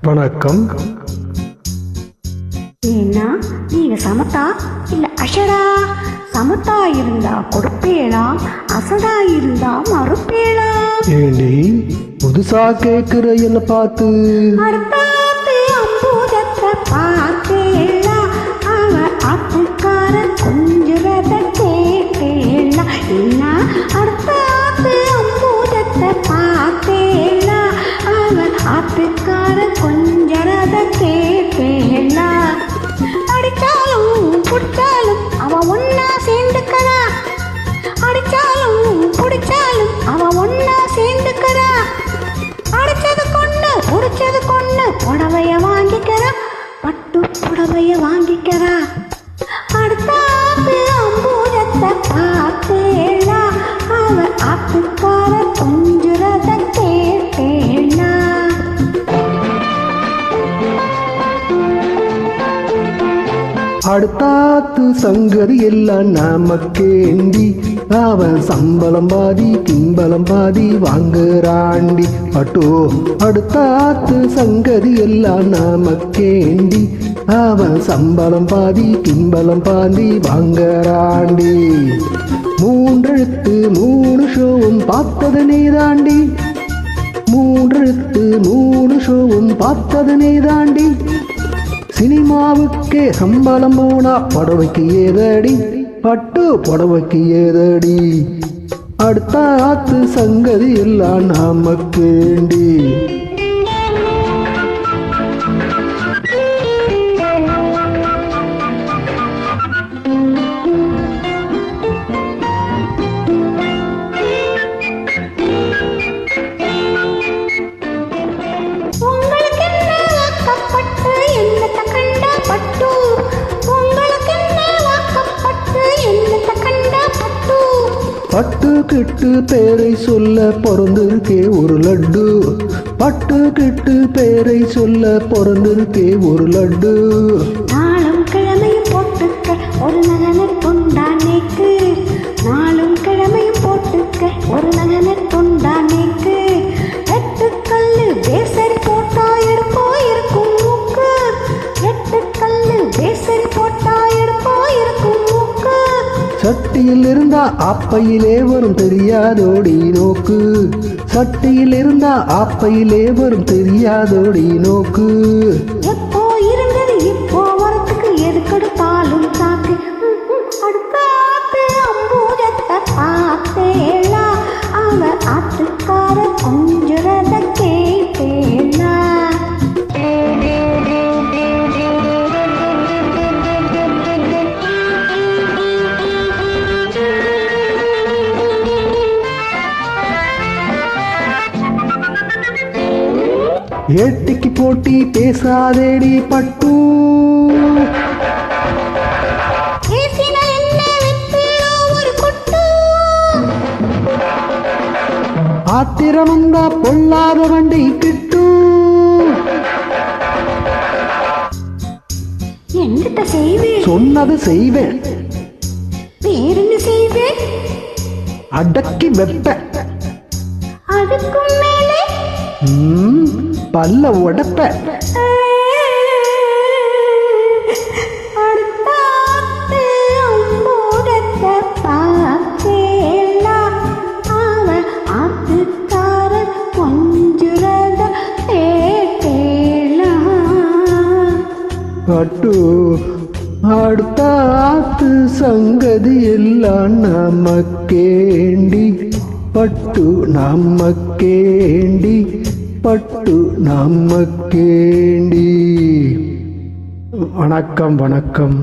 வணக்கம். ஏன்னா நீங்க சமத்தா இல்ல அஷடா? சமத்தா இருந்தா கொடுப்பேளா, அசடா இருந்தா மறுப்பேளா? ஏண்டி புதுசா கேக்குற என்ன பார்த்து? அடுத்தாத்து அம்பூதத்தை பார்த்தேளா, அவ ஆத்துக்கார கொஞ்சுறத கேட்டேளா? என்ன அடுத்தாத்து அம்பூதத்தை பார்த்தேளா, அவ ஆத்துக்கார கொஞ்சுறத கேட்டேளா? அடிச்சாலும் புடிச்சாலும் அவ ஒன்னா சேர்ந்துக்கறா, அடிச்சாலும் புடிச்சாலும் அவ ஒன்னா சேர்ந்துக்கறா. அடிச்சது கொண்டு புடிச்சது கொண்டு புடவைய வாங்கிக்கிறா, பட்டு புடவைய வாங்கிக்கிறா. அடுத்தாத்து அம்பூரத்தை பார்த்தேளா, அவ ஆத்துக்கார கொஞ்சுறத கேட்டேளா? அடுத்தாத்து சங்கதி எல்லாம் நமக்கேண்டி, அவன் சம்பளம் பாதி கிம்பளம் பாதி வாங்குறாண்டி. பட்டோ அடுத்தாத்து சங்கதி எல்லாம் நமக்கேண்டி, அவன் சம்பளம் பாதி கிம்பளம் பாதி வாங்குறாண்டி. 3 எழுத்து 3 ஷோவும் பார்த்தது நீதாண்டி, 3 எழுத்து 3 ஷோவும் பார்த்தது நீதாண்டி. சினிமாவுக்கே சம்பளம் போனா புடவைக்கு ஏதடி, பட்டு புடவைக்கு ஏதடி? அடுத்த ஆத்து சங்கதி எல்லாம் நமக்கேண்டி. பட்டு கிட்டு பேரை சொல்ல பிறந்திருக்கே ஒரு லட்டு, பட்டு கிட்டு பேரை சொல்ல பிறந்திருக்கே ஒரு லட்டு. நாளும் கிழமையும் போட்டுக்க ஒரு நகனை கொண்டானேக்கு, நாளும் கிழமையும் போட்டுக்க ஒரு நகனை கொண்டானேக்கு. 8 கல்லு பேசரி போட்டா எடுப்போ இருக்கும் மூக்கு, 8 கல்லு பேசரி போட்டா எடுப்போ இருக்கும் மூக்கு. சட்டியில் இருந்தா ஆப்பையிலே வரும் தெரியாதோடி நோக்கு, சட்டியில் இருந்தா ஆப்பையிலே வரும் தெரியாதோடி நோக்கு. எப்போ இருந்தது இப்போ வரத்துக்கு எதுக்கெடுத்தாலும் சாக்கு. அடுத்தாத்து அம்பூரத்தை பார்த்தேளா, அவ ஆத்துக்கார கொஞ்சுறத கேட்டேளா? ஏட்டிக்கு போட்டி பேசாதேடி பட்டு, ஆத்திரம் வந்தா பொல்லாத வண்டி கிட்டு. என்னத்த செய்வேன்? சொன்னது செய்வேன். வேறென்ன செய்வேன்? அடக்கி வெப்ப. அதுக்கும் மேலே பல்ல உடப்ப. அடுத்தாத்து அம்பூரத்தை பார்த்தேளா, அவ ஆத்துக்கார கொஞ்சுறத கேட்டேளா? பட்டு அடுத்தாத்து சங்கதி எல்லாம் நமக்கேண்டி, பட்டு நமக்கேண்டி, பட்டு நமக்கேண்டி. வணக்கம் வணக்கம்.